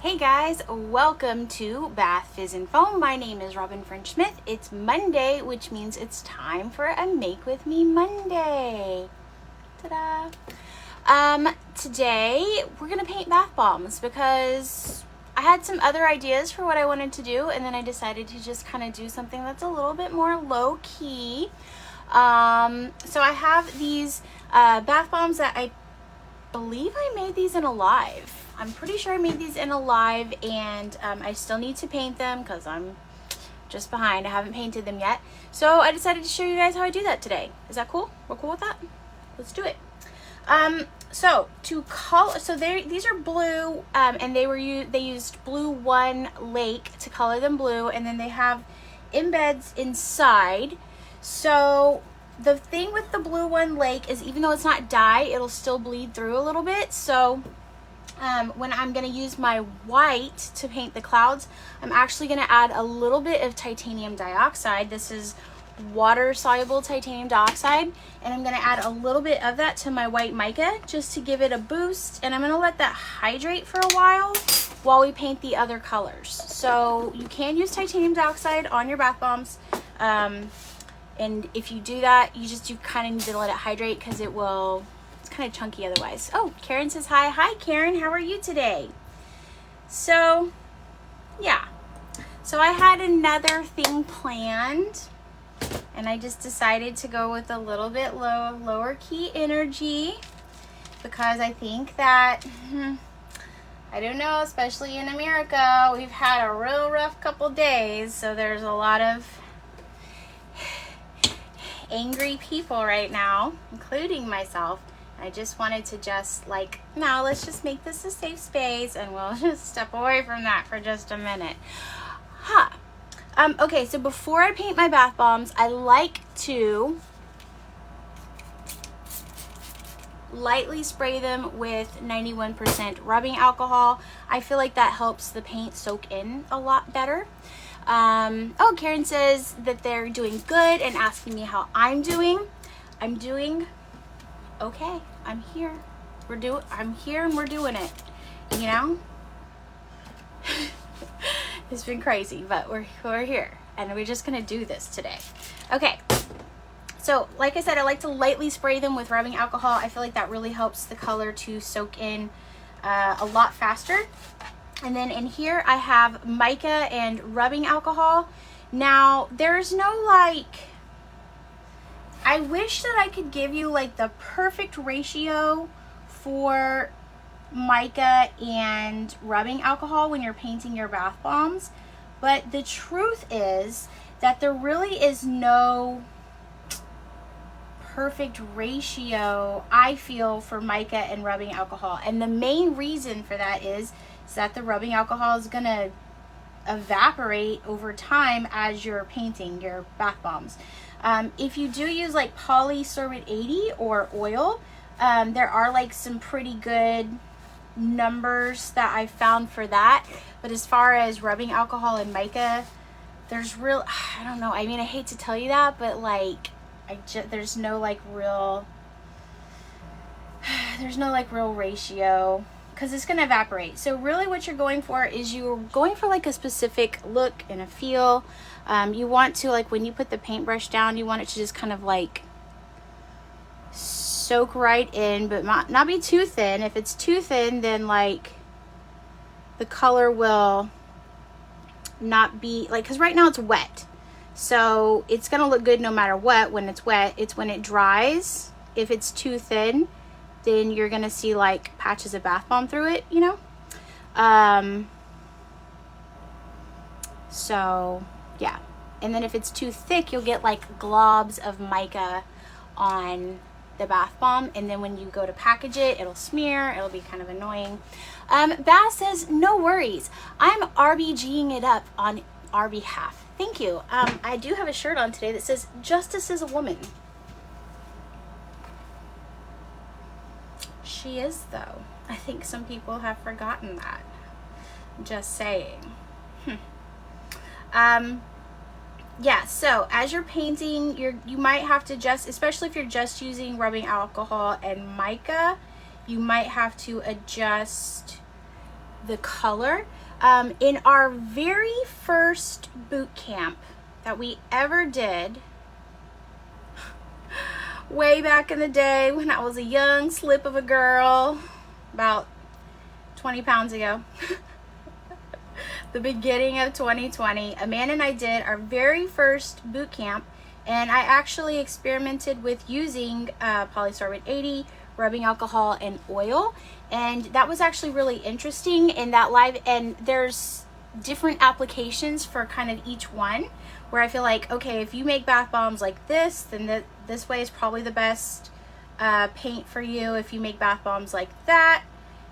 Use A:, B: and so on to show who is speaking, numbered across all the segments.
A: Hey guys, welcome to Bath Fizz and Foam. My name is Robyn Smith. It's Monday, which means it's time for a Make With Me Monday. Ta-da! Today we're gonna paint bath bombs because I had some other ideas for what I wanted to do, and then I decided to just kind of do something that's a little bit more low-key. So I have these bath bombs that I believe I made these in Alive. I'm pretty sure I made these in Alive, and I still need to paint them because I'm just behind. I haven't painted them yet. So I decided to show you guys how I do that today. Is that cool? We're cool with that? Let's do it. So to color, these are blue, and they used Blue One Lake to color them blue, and then they have embeds inside. So the thing with the Blue One Lake is even though it's not dye, it'll still bleed through a little bit. So when I'm going to use my white to paint the clouds, I'm actually going to add a little bit of titanium dioxide. This is water-soluble titanium dioxide, and I'm going to add a little bit of that to my white mica just to give it a boost, and I'm going to let that hydrate for a while we paint the other colors. So you can use titanium dioxide on your bath bombs, and if you do that, you kind of need to let it hydrate because it's kind of chunky otherwise. Oh, Karen says hi. Hi, Karen. How are you today? So, yeah. So I had another thing planned, and I just decided to go with a little bit lower key energy because I think that, I don't know, especially in America, we've had a real rough couple days, so there's a lot of angry people right now, including myself. I just wanted to no, let's just make this a safe space, and we'll just step away from that for just a minute. Okay, so before I paint my bath bombs, I like to lightly spray them with 91% rubbing alcohol. I feel like that helps the paint soak in a lot better. Oh, Karen says that they're doing good and asking me how I'm doing. I'm doing okay. I'm here. I'm here and we're doing it. You know? It's been crazy, but we're here and we're just gonna do this today. Okay. So, like I said, I like to lightly spray them with rubbing alcohol. I feel like that really helps the color to soak in a lot faster. And then in here I have mica and rubbing alcohol. Now, there's no I wish that I could give you the perfect ratio for mica and rubbing alcohol when you're painting your bath bombs, but the truth is that there really is no perfect ratio, I feel, for mica and rubbing alcohol. And the main reason for that is that the rubbing alcohol is going to evaporate over time as you're painting your bath bombs. If you do use polysorbate 80 or oil, there are some pretty good numbers that I found for that. But as far as rubbing alcohol and mica, there's I don't know. I mean, I hate to tell you that, but there's no real ratio because it's going to evaporate. So really what you're going for is you're going for a specific look and a feel. You want to, when you put the paintbrush down, you want it to just kind of soak right in, but not be too thin. If it's too thin, then the color will not be because right now it's wet. So it's going to look good no matter what when it's wet. It's when it dries. If it's too thin, then you're going to see patches of bath bomb through it, you know? So, yeah. And then if it's too thick, you'll get globs of mica on the bath bomb. And then when you go to package it, it'll smear. It'll be kind of annoying. Bass says, no worries. I'm RBGing it up on our behalf. Thank you. I do have a shirt on today that says, Justice is a woman. She is, though. I think some people have forgotten that. Just saying. Yeah, so as you're painting, you might have to especially if you're just using rubbing alcohol and mica, you might have to adjust the color. In our very first boot camp that we ever did, way back in the day when I was a young slip of a girl, about 20 pounds ago, the beginning of 2020, Amanda and I did our very first boot camp, and I actually experimented with using polysorbate 80, rubbing alcohol, and oil, and that was actually really interesting in that live. And there's different applications for kind of each one, where I feel like, okay, if you make bath bombs like this, then this way is probably the best paint for you. If you make bath bombs like that,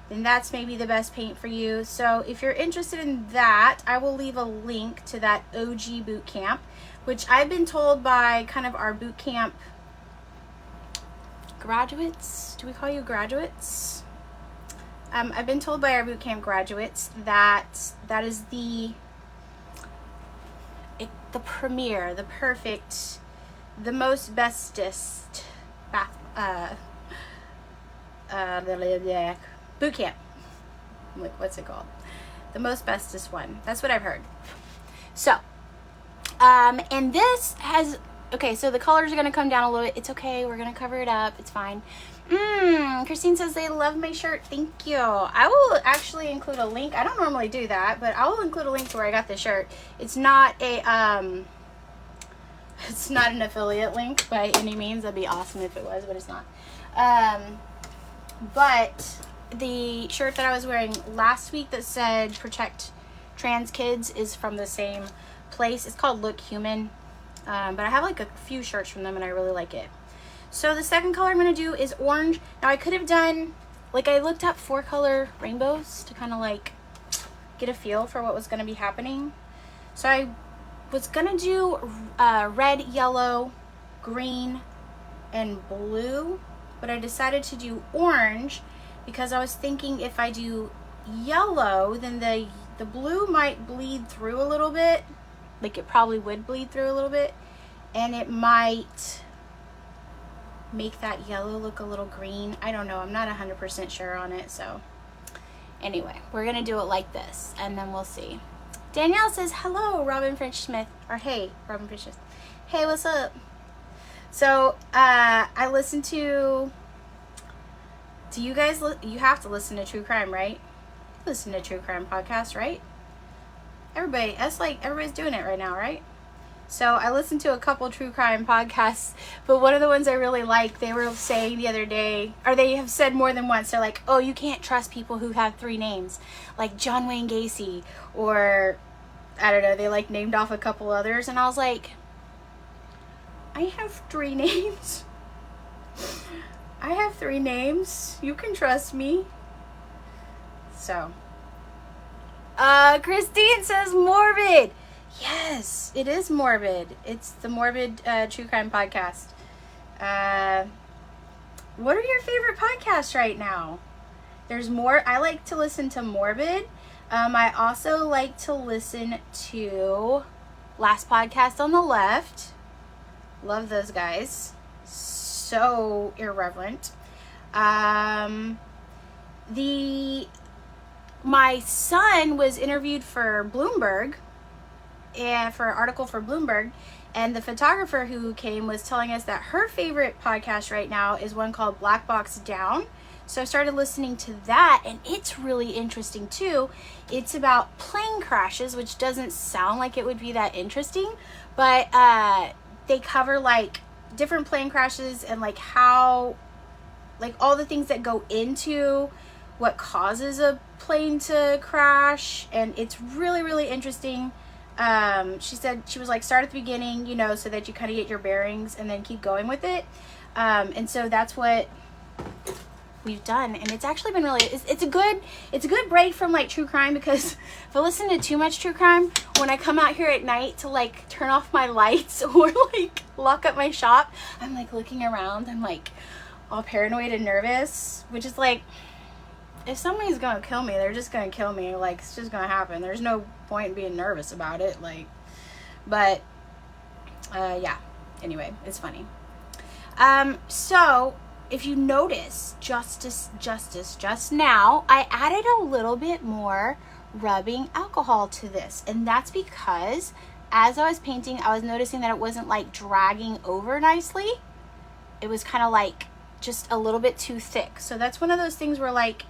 A: then that's maybe the best paint for you. So if you're interested in that, I will leave a link to that OG boot camp, which I've been told by kind of our boot camp graduates. Do we call you graduates? I've been told by our boot camp graduates that that is the premier, the perfect, the most bestest bath boot camp. What's it called? The most bestest one. That's what I've heard. So, and this has, okay, so the colors are going to come down a little bit. It's okay. We're going to cover it up. It's fine. Christine says they love my shirt. Thank you. I will actually include a link. I don't normally do that, but I will include a link to where I got this shirt. It's not a, it's not an affiliate link by any means. That'd be awesome if it was, but it's not. But the shirt that I was wearing last week that said protect trans kids is from the same place. It's called Look Human. But I have like a few shirts from them and I really like it. So the second color I'm going to do is orange. Now I could have done, like, I looked up 4-color rainbows to kind of like get a feel for what was going to be happening. So I was going to do red, yellow, green, and blue. But I decided to do orange because I was thinking if I do yellow, then the blue might bleed through a little bit. Like it probably would bleed through a little bit. And it might make that yellow look a little green. I don't know. I'm not 100% sure on it. So anyway, we're going to do it like this and then we'll see. Danielle says, hello, Robyn French Smith. Or hey, Robyn French Smith. Hey, what's up? So I listen to, do you guys, you have to listen to true crime, right? Listen to true crime podcasts, right? Everybody, that's like, everybody's doing it right now, right? So I listened to a couple true crime podcasts, but one of the ones I really like, they were saying the other day, or they have said more than once, they're like, oh, you can't trust people who have 3 names, like John Wayne Gacy, or I don't know, they like named off a couple others, and I was like, I have 3 names. I have 3 names. You can trust me. So, Christine says morbid. Yes, it is morbid. It's the Morbid True Crime Podcast. What are your favorite podcasts right now? There's more. I like to listen to Morbid. I also like to listen to Last Podcast on the Left. Love those guys. So irreverent. My son was interviewed for Bloomberg, and for an article for Bloomberg, and the photographer who came was telling us that her favorite podcast right now is one called Black Box Down. So I started listening to that, and it's really interesting too. It's about plane crashes, which doesn't sound like it would be that interesting, but they cover like different plane crashes and like how, like all the things that go into what causes a plane to crash, and it's really, really interesting. She said, she was like, start at the beginning, you know, so that you kind of get your bearings and then keep going with it. And so that's what we've done, and it's actually been really, it's a good break from like true crime, because if I listen to too much true crime, when I come out here at night to like turn off my lights or like lock up my shop, I'm like looking around, I'm like all paranoid and nervous, which is like, if somebody's gonna kill me, they're just gonna kill me. Like, it's just gonna happen. There's no point in being nervous about it. Like, but yeah, anyway, it's funny. So if you notice, just now, I added a little bit more rubbing alcohol to this. And that's because as I was painting, I was noticing that it wasn't like dragging over nicely. It was kind of like just a little bit too thick. So that's one of those things where like,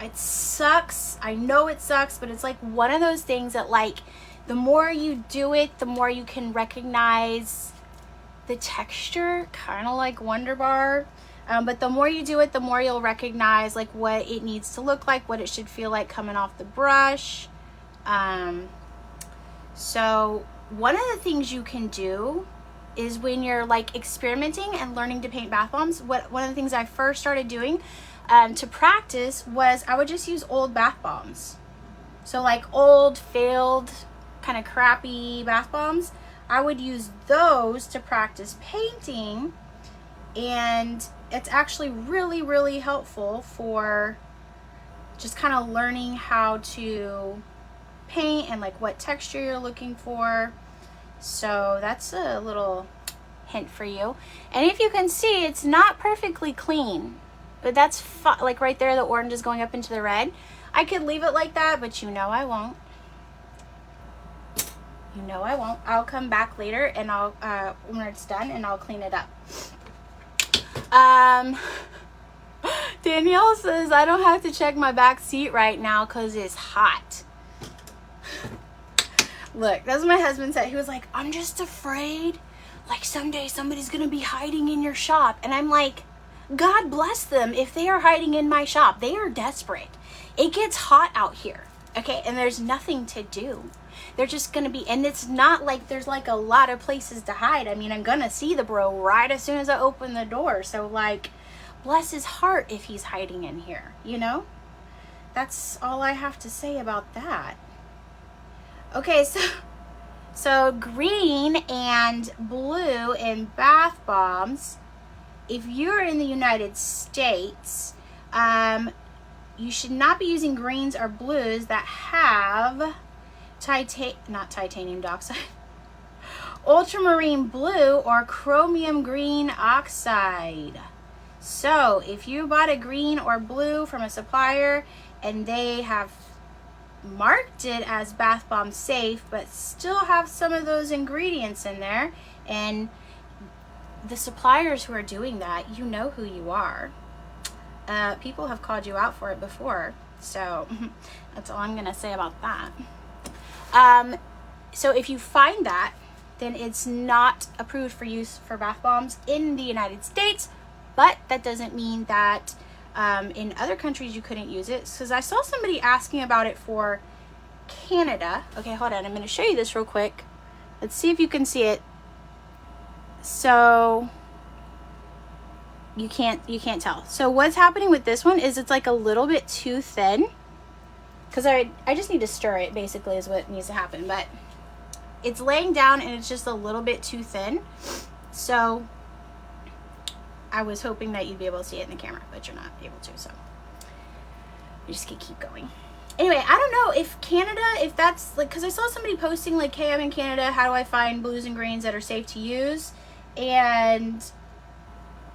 A: it sucks. I know it sucks, but it's like one of those things that like, the more you do it, the more you can recognize the texture, kind of like Wonder Bar. But the more you do it, the more you'll recognize like what it needs to look like, what it should feel like coming off the brush. So one of the things you can do is when you're like experimenting and learning to paint bath bombs, one of the things I first started doing to practice was I would just use old bath bombs. So like old, failed, kind of crappy bath bombs. I would use those to practice painting, and it's actually really, really helpful for just kind of learning how to paint and like what texture you're looking for. So that's a little hint for you. And if you can see, it's not perfectly clean, but that's like right there, the orange is going up into the red. I could leave it like that, but you know I won't. You know I won't. I'll come back later and I'll when it's done, and I'll clean it up. Danielle says I don't have to check my back seat right now because it's hot. Look, that's what my husband said. He was like, I'm just afraid like someday somebody's gonna be hiding in your shop. And I'm like, God bless them if they are hiding in my shop. They are desperate. It gets hot out here, okay? And there's nothing to do. They're just gonna be, and it's not like there's like a lot of places to hide. I mean, I'm gonna see the bro right as soon as I open the door. So like, bless his heart if he's hiding in here, you know? That's all I have to say about that. Okay, so green and blue in bath bombs. If you're in the United States, you should not be using greens or blues that have not titanium dioxide, ultramarine blue or chromium green oxide. So if you bought a green or blue from a supplier and they have marked it as bath bomb safe but still have some of those ingredients in there, and the suppliers who are doing that, you know who you are. People have called you out for it before, so that's all I'm gonna say about that. So if you find that, then it's not approved for use for bath bombs in the United States, but that doesn't mean that in other countries you couldn't use it, because I saw somebody asking about it for Canada. Okay, hold on, I'm going to show you this real quick. Let's see if you can see it. So you can't tell. So what's happening with this one is it's like a little bit too thin, because I just need to stir it, basically, is what needs to happen. But it's laying down and it's just a little bit too thin. So I was hoping that you'd be able to see it in the camera, but you're not able to, so you just can keep going. Anyway, I don't know if Canada, if that's like, because I saw somebody posting like, hey, I'm in Canada, how do I find blues and greens that are safe to use? And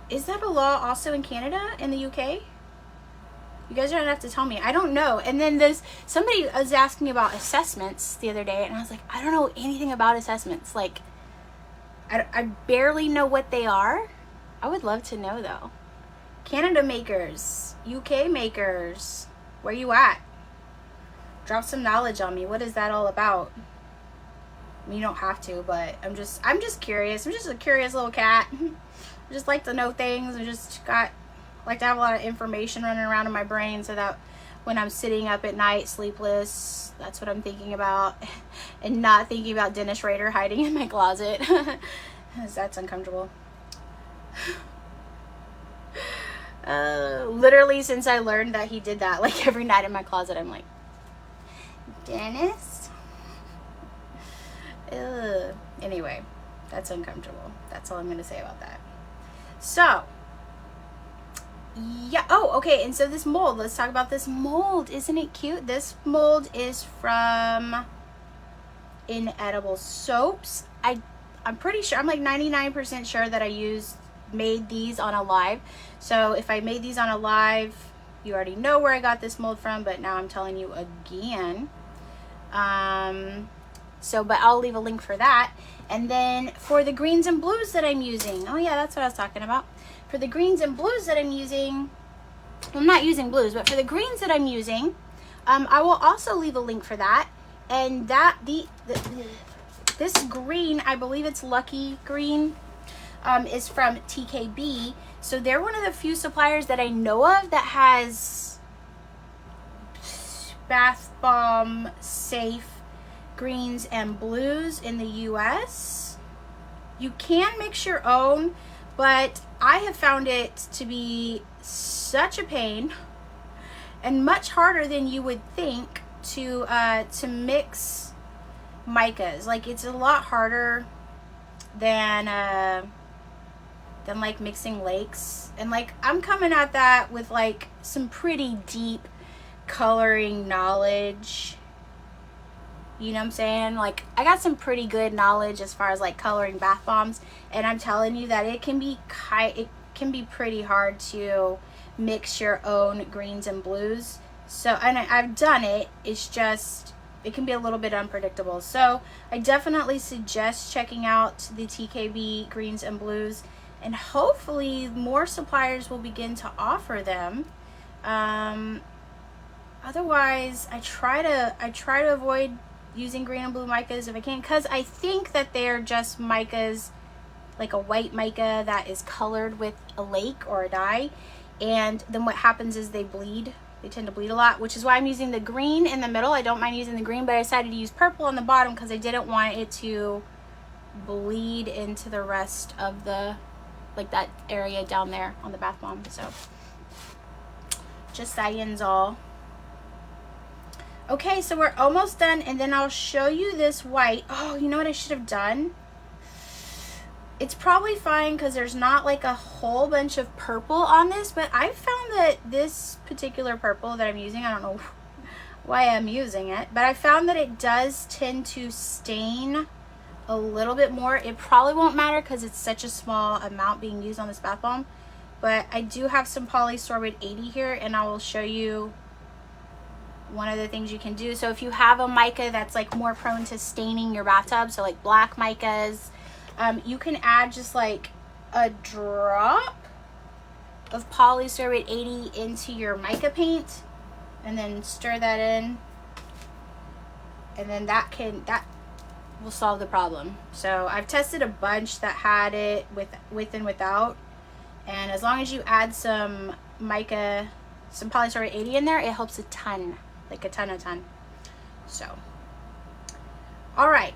A: is that a law also in Canada and the UK? You guys are gonna have to tell me. I don't know. And then there's somebody was asking about assessments the other day, and I was like, I don't know anything about assessments. Like, I barely know what they are. I would love to know though. Canada makers, UK makers, where you at? Drop some knowledge on me. What is that all about? I mean, you don't have to, but I'm just curious. I'm just a curious little cat. I just like to know things. Like to have a lot of information running around in my brain, so that when I'm sitting up at night sleepless, that's what I'm thinking about, and not thinking about Dennis Rader hiding in my closet. That's uncomfortable. Literally since I learned that he did that, like every night in my closet, I'm like, Dennis? Ugh. Anyway, that's uncomfortable. That's all I'm gonna say about that. So yeah, oh, okay, and so this mold, let's talk about this mold. Isn't it cute? This mold is from Inedible Soaps. I'm pretty sure, I'm like 99% sure that made these on a live. So if I made these on a live, you already know where I got this mold from, but now I'm telling you again. But I'll leave a link for that. And then for the greens and blues that I'm using, oh yeah, that's what I was talking about. For the greens and blues that I'm using, I'm not using blues, but for the greens that I'm using, I will also leave a link for that. And this green, I believe it's Lucky Green, is from TKB. So they're one of the few suppliers that I know of that has bath bomb safe greens and blues in the US. You can mix your own, but I have found it to be such a pain and much harder than you would think to mix micas. Like, it's a lot harder than like mixing lakes. And like, I'm coming at that with like some pretty deep coloring knowledge. You know what I'm saying? Like, I got some pretty good knowledge as far as like coloring bath bombs, and I'm telling you that it can be pretty hard to mix your own greens and blues. So, and I've done it. It's just, it can be a little bit unpredictable. So I definitely suggest checking out the TKB greens and blues, and hopefully more suppliers will begin to offer them. Otherwise, I try to avoid using green and blue micas if I can, because I think that they're just micas, like a white mica that is colored with a lake or a dye, and then what happens is they bleed. They tend to bleed a lot, which is why I'm using the green in the middle. I don't mind using the green, but I decided to use purple on the bottom because I didn't want it to bleed into the rest of the, like that area down there on the bath bomb. So just saying's all. Okay, so we're almost done, and then I'll show you this white. Oh, you know what I should have done? It's probably fine because there's not like a whole bunch of purple on this, but I found that this particular purple that I'm using, I don't know why I'm using it, but I found that it does tend to stain a little bit more. It probably won't matter because it's such a small amount being used on this bath bomb, but I do have some polysorbate 80 here, and I will show you one of the things you can do. So if you have a mica that's like more prone to staining your bathtub, so like black micas, you can add just like a drop of polysorbate 80 into your mica paint, and then stir that in, and then that will solve the problem. So I've tested a bunch that had it with and without, and as long as you add some mica, some polysorbate 80 in there, it helps a ton. Like a ton. So, all right,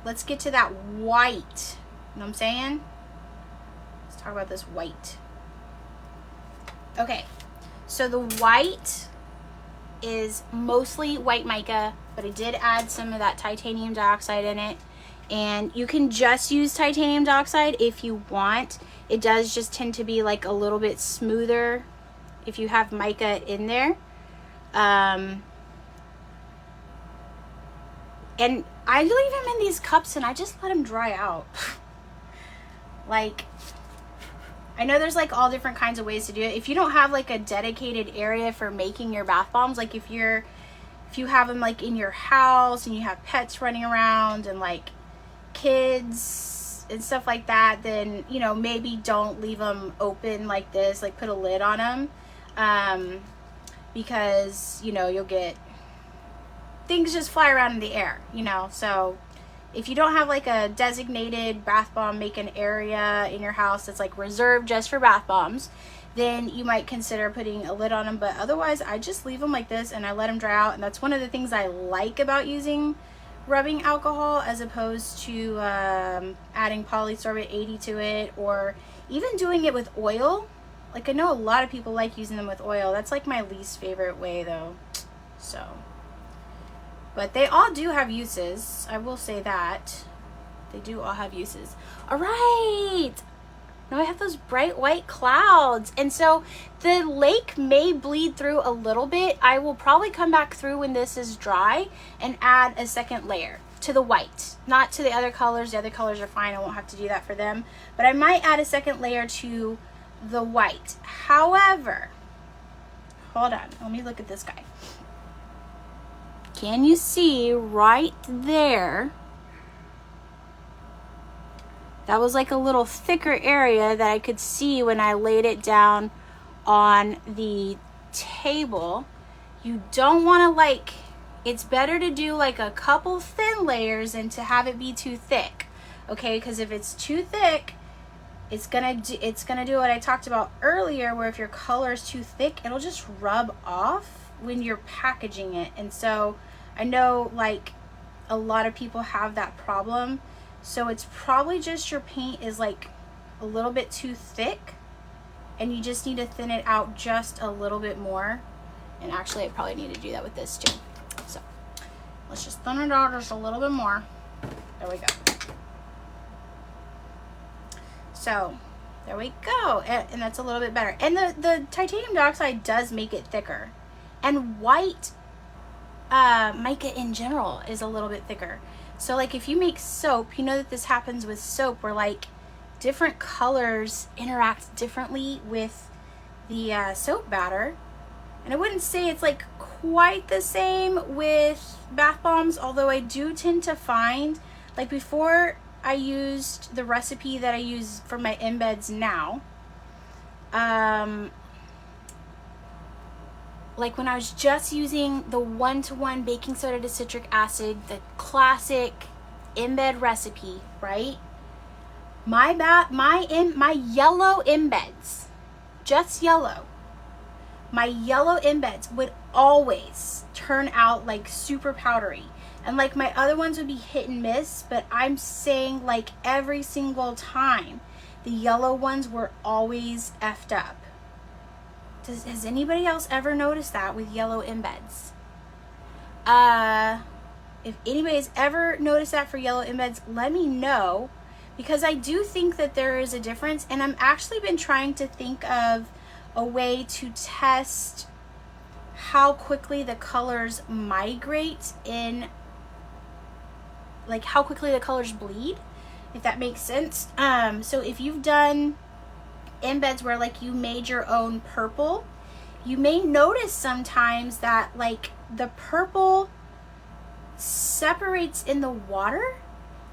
A: let's get to that white. You know what I'm saying? Let's talk about this white. Okay, so the white is mostly white mica, but I did add some of that titanium dioxide in it, and you can just use titanium dioxide if you want. It does just tend to be like a little bit smoother if you have mica in there. And I leave them in these cups and I just let them dry out. Like, I know there's like all different kinds of ways to do it. If you don't have like a dedicated area for making your bath bombs, like if you have them like in your house and you have pets running around and like kids and stuff like that, then, you know, maybe don't leave them open like this, like put a lid on them. Because, you know, you'll get things just fly around in the air, you know. So if you don't have like a designated bath bomb making area in your house that's like reserved just for bath bombs, then you might consider putting a lid on them. But otherwise, I just leave them like this and I let them dry out. And that's one of the things I like about using rubbing alcohol as opposed to adding polysorbate 80 to it, or even doing it with oil. Like, I know a lot of people like using them with oil. That's like my least favorite way though. So, but they all do have uses. I will say that. They do all have uses. All right. Now I have those bright white clouds. And so the lake may bleed through a little bit. I will probably come back through when this is dry and add a second layer to the white, not to the other colors. The other colors are fine. I won't have to do that for them. But I might add a second layer to the white. However, hold on. Let me look at this guy. Can you see right there? That was like a little thicker area that I could see when I laid it down on the table. You don't want to like, it's better to do like a couple thin layers than to have it be too thick. Okay, because if it's too thick, it's gonna do what I talked about earlier, where if your color is too thick, it'll just rub off when you're packaging it. And so I know like a lot of people have that problem. So it's probably just your paint is like a little bit too thick, and you just need to thin it out just a little bit more. And actually I probably need to do that with this too. So let's just thin it out just a little bit more. There we go. So there we go. And that's a little bit better. And the titanium dioxide does make it thicker. And white mica in general is a little bit thicker. So like if you make soap, you know that this happens with soap, where like different colors interact differently with the soap batter. And I wouldn't say it's like quite the same with bath bombs, although I do tend to find, like before I used the recipe that I use for my embeds now, like when I was just using the 1-to-1 baking soda to citric acid, the classic embed recipe, right? My yellow embeds, just yellow, my yellow embeds would always turn out like super powdery. And like my other ones would be hit and miss, but I'm saying like every single time, the yellow ones were always effed up. Has anybody else ever noticed that with yellow embeds? If anybody's ever noticed that for yellow embeds, let me know, because I do think that there is a difference. And I'm actually been trying to think of a way to test how quickly the colors migrate in, like how quickly the colors bleed, if that makes sense. So if you've done embeds where like you made your own purple, you may notice sometimes that like the purple separates in the water,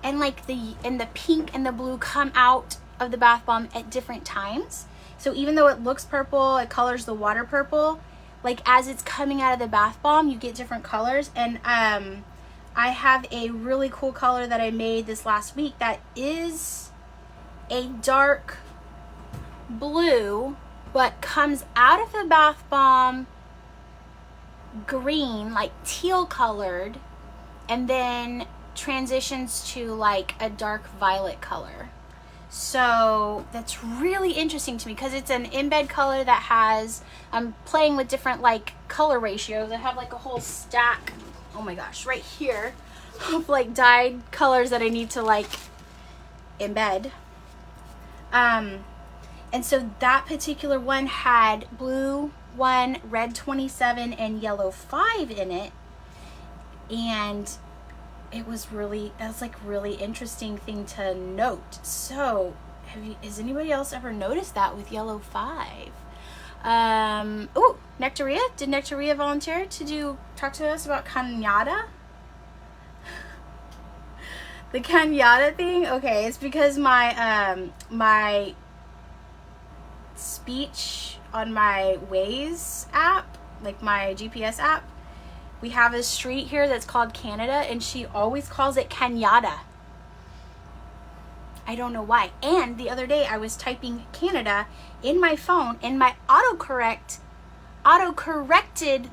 A: and like the pink and the blue come out of the bath bomb at different times. So even though it looks purple, it colors the water purple, like as it's coming out of the bath bomb, you get different colors. And I have a really cool color that I made this last week that is a dark blue, but comes out of the bath bomb green, like teal colored, and then transitions to like a dark violet color. So that's really interesting to me, because it's an embed color that has, I'm playing with different like color ratios. I have like a whole stack, oh my gosh, right here, of like dyed colors that I need to like embed. And so that particular one had blue 1, red 27, and yellow 5 in it. And it was like really interesting thing to note. So has anybody else ever noticed that with yellow 5? Oh, Nectaria. Did Nectaria volunteer to talk to us about cañada? The cañada thing? Okay, it's because my my speech on my Waze app, like my GPS app, we have a street here that's called Canada, and she always calls it cañada. I don't know why. And the other day I was typing Canada in my phone, and my autocorrected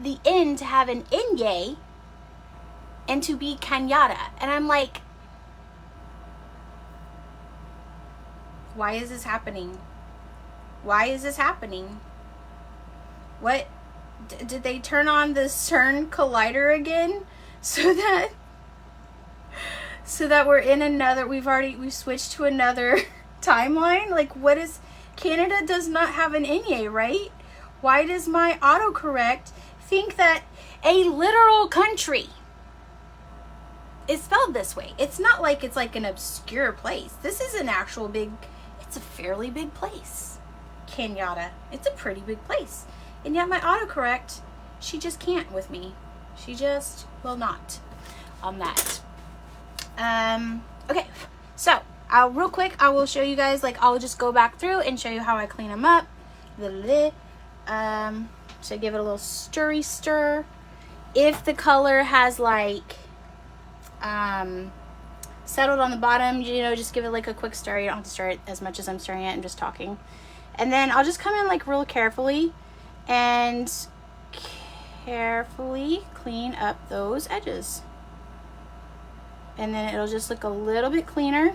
A: the N to have an N and to be cañada. And I'm like, why is this happening? Why is this happening? What? Did they turn on the CERN collider again so that we're in another, we've switched to another timeline? Like, what is, Canada does not have an Enye, right? Why does my autocorrect think that a literal country it's spelled this way. It's not like it's like an obscure place. This is an actual big, it's a fairly big place. Kenyatta. It's a pretty big place. And yet my autocorrect, she just can't with me. She just will not on that. Okay, so real quick, I will show you guys, like, I'll just go back through and show you how I clean them up. So give it a little stirry stir. If the color has like settled on the bottom, you know, just give it like a quick stir. You don't have to stir it as much as I'm stirring it. I'm just talking. And then I'll just come in like real carefully and carefully clean up those edges. And then it'll just look a little bit cleaner.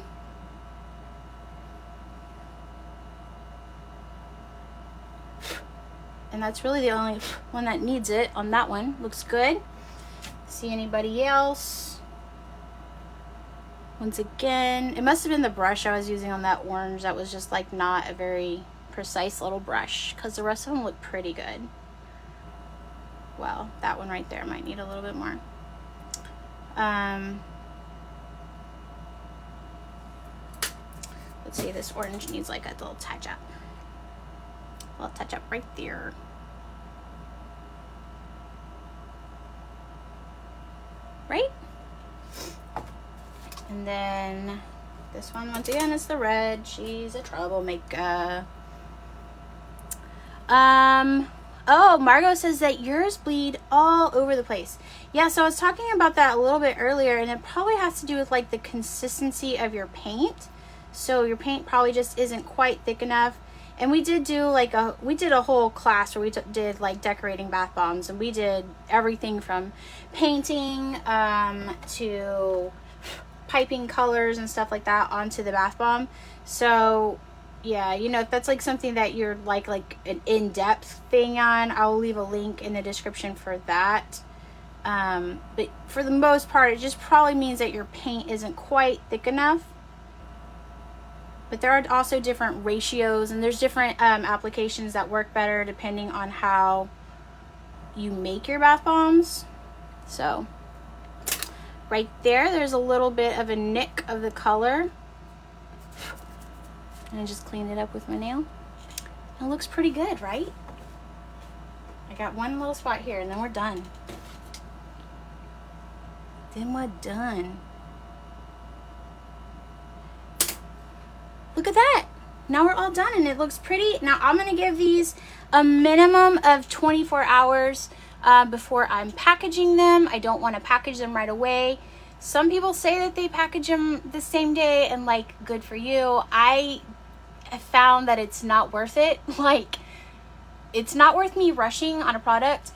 A: And that's really the only one that needs it on that one. Looks good. See anybody else? Once again, it must have been the brush I was using on that orange that was just like not a very precise little brush, because the rest of them look pretty good. Well, that one right there might need a little bit more. Let's see, this orange needs like a little touch up. A little touch up right there. Right? And then this one, once again, is the red. She's a troublemaker. Oh, Margot says that yours bleed all over the place. Yeah, so I was talking about that a little bit earlier, and it probably has to do with like the consistency of your paint. So your paint probably just isn't quite thick enough. And we did do like we did a whole class where we did like decorating bath bombs, and we did everything from painting to piping colors and stuff like that onto the bath bomb. So yeah, you know, if that's like something that you're like an in-depth thing on, I'll leave a link in the description for that. But for the most part, it just probably means that your paint isn't quite thick enough. But there are also different ratios, and there's different applications that work better depending on how you make your bath bombs. So right there's a little bit of a nick of the color, and I just cleaned it up with my nail. It looks pretty good, right? I got one little spot here, and then we're done. Look at that. Now we're all done, and it looks pretty. Now I'm going to give these a minimum of 24 hours before I'm packaging them. I don't want to package them right away. Some people say that they package them the same day, and like, good for you. I have found that it's not worth it. Like, it's not worth me rushing on a product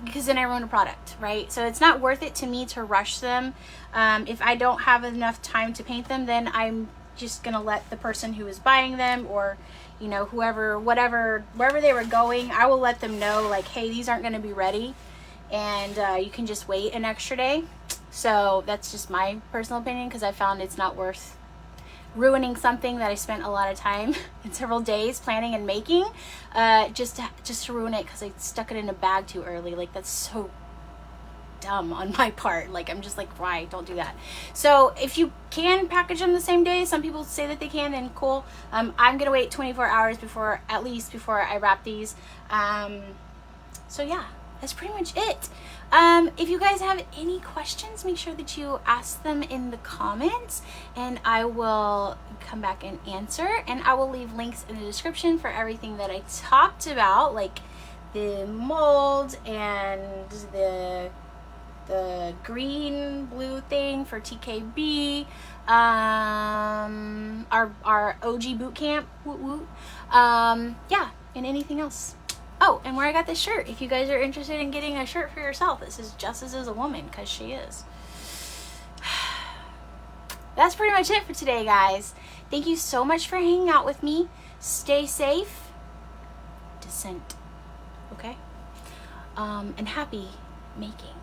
A: because then I ruin a product, right? So it's not worth it to me to rush them. If I don't have enough time to paint them, then I'm just gonna let the person who is buying them, or you know, whoever, whatever, wherever they were going, I will let them know like, hey, these aren't gonna be ready, and you can just wait an extra day. So that's just my personal opinion, because I found it's not worth ruining something that I spent a lot of time and several days planning and making, just to ruin it because I stuck it in a bag too early. Like, that's so dumb on my part. Like, I'm just like, why? Don't do that. So if you can package them the same day, some people say that they can, then cool. I'm gonna wait 24 hours before I wrap these. So yeah, that's pretty much it. If you guys have any questions, make sure that you ask them in the comments, and I will come back and answer. And I will leave links in the description for everything that I talked about, like the mold and the green blue thing for TKB, our OG Bootcamp, woot woot. Yeah, and anything else. Oh, and where I got this shirt. If you guys are interested in getting a shirt for yourself, this is Justice is a Woman, because she is. That's pretty much it for today, guys. Thank you so much for hanging out with me. Stay safe. Descent. Okay? And happy making.